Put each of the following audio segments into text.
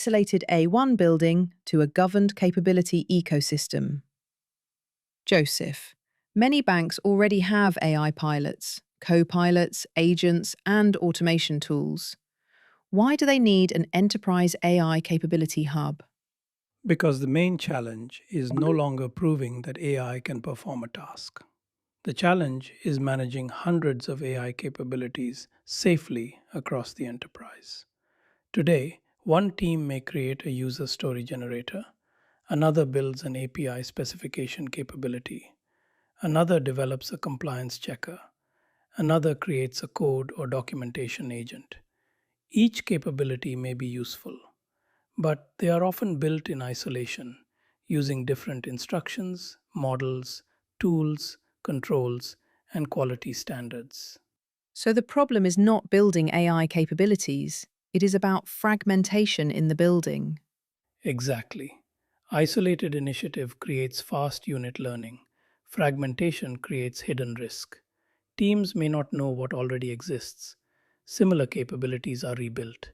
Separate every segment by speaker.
Speaker 1: Isolated A1 building to a governed capability ecosystem. Joseph, many banks already have AI pilots, co-pilots, agents, and automation tools. Why do they need an enterprise AI capability hub?
Speaker 2: Because the main challenge is no longer proving that AI can perform a task. The challenge is managing hundreds of AI capabilities safely across the enterprise. Today, one team may create a user story generator, another builds an API specification capability, another develops a compliance checker, another creates a code or documentation agent. Each capability may be useful, but they are often built in isolation, using different instructions, models, tools, controls, and quality standards.
Speaker 1: So the problem is not building AI capabilities, it is about fragmentation in the building.
Speaker 2: Exactly. Isolated initiative creates fast unit learning. Fragmentation creates hidden risk. Teams may not know what already exists. Similar capabilities are rebuilt.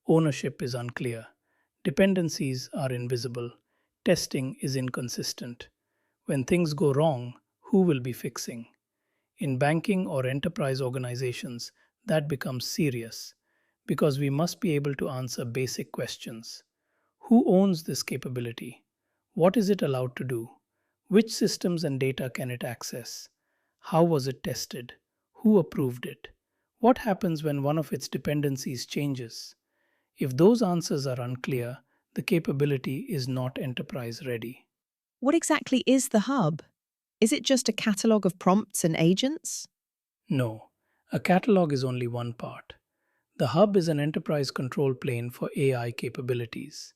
Speaker 2: Ownership is unclear. Dependencies are invisible. Testing is inconsistent. When things go wrong, who will be fixing? In banking or enterprise organizations, that becomes serious because we must be able to answer basic questions. Who owns this capability? What is it allowed to do? Which systems and data can it access? How was it tested? Who approved it? What happens when one of its dependencies changes? If those answers are unclear, the capability is not enterprise ready.
Speaker 1: What exactly is the hub? Is it just a catalogue of prompts and agents?
Speaker 2: No, a catalog is only one part. The hub is an enterprise control plane for AI capabilities.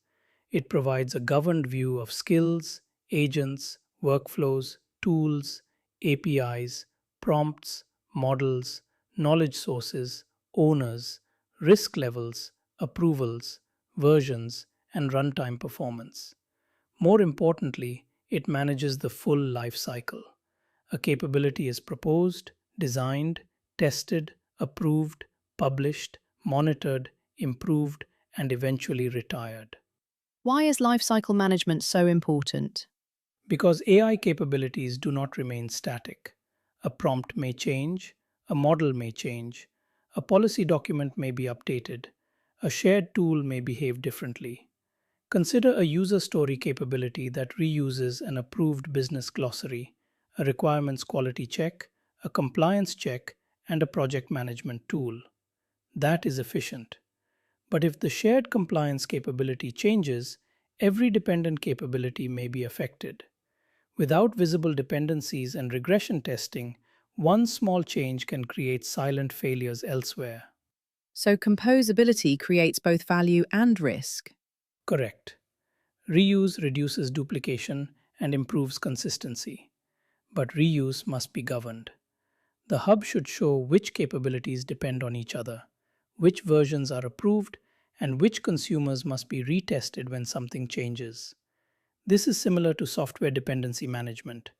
Speaker 2: It provides a governed view of skills, agents, workflows, tools, APIs, prompts, models, knowledge sources, owners, risk levels, approvals, versions, and runtime performance. More importantly, it manages the full life cycle. A capability is proposed, designed, tested, approved, published, monitored, improved, and eventually retired.
Speaker 1: Why is lifecycle management so important?
Speaker 2: Because AI capabilities do not remain static. A prompt may change, a model may change, a policy document may be updated, a shared tool may behave differently. Consider a user story capability that reuses an approved business glossary, a requirements quality check, a compliance check, and a project management tool. That is efficient. But if the shared compliance capability changes, every dependent capability may be affected. Without visible dependencies and regression testing, one small change can create silent failures elsewhere.
Speaker 1: So composability creates both value and risk.
Speaker 2: Correct. Reuse reduces duplication and improves consistency. But reuse must be governed. The hub should show which capabilities depend on each other, which versions are approved, and which consumers must be retested when something changes. This is similar to software dependency management,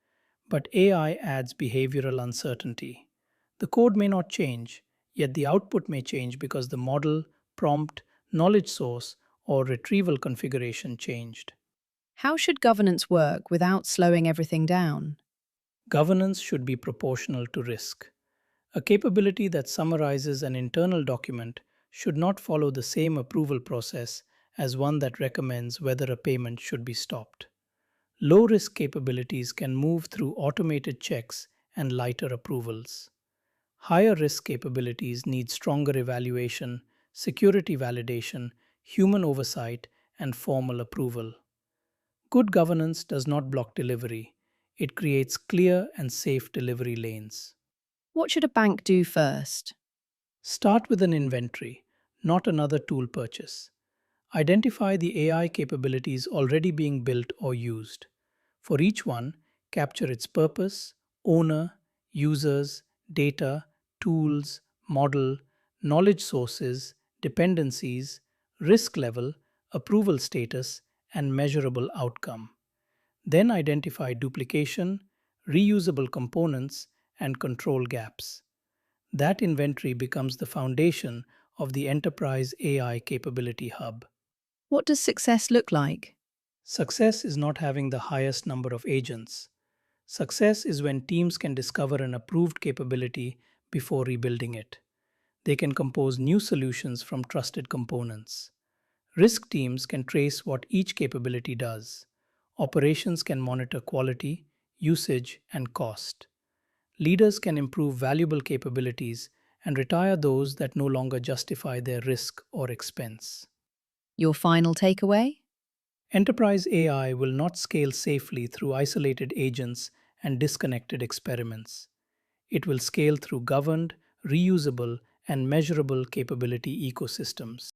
Speaker 2: but AI adds behavioral uncertainty. The code may not change, yet the output may change because the model, prompt, knowledge source, or retrieval configuration changed.
Speaker 1: How should governance work without slowing everything down?
Speaker 2: Governance should be proportional to risk. A capability that summarizes an internal document should not follow the same approval process as one that recommends whether a payment should be stopped. Low risk capabilities can move through automated checks and lighter approvals. Higher risk capabilities need stronger evaluation, security validation, human oversight, and formal approval. Good governance does not block delivery, it creates clear and safe delivery lanes.
Speaker 1: What should a bank do first?
Speaker 2: Start with an inventory, not another tool purchase. Identify the AI capabilities already being built or used. For each one, capture its purpose, owner, users, data, tools, model, knowledge sources, dependencies, risk level, approval status, and measurable outcome. Then identify duplication, reusable components, and control gaps. That inventory becomes the foundation of the enterprise AI capability hub.
Speaker 1: What does success look like?
Speaker 2: Success is not having the highest number of agents. Success is when teams can discover an approved capability before rebuilding it. They can compose new solutions from trusted components. Risk teams can trace what each capability does. Operations can monitor quality, usage, and cost. Leaders can improve valuable capabilities and retire those that no longer justify their risk or expense.
Speaker 1: Your final takeaway?
Speaker 2: Enterprise AI will not scale safely through isolated agents and disconnected experiments. It will scale through governed, reusable, and measurable capability ecosystems.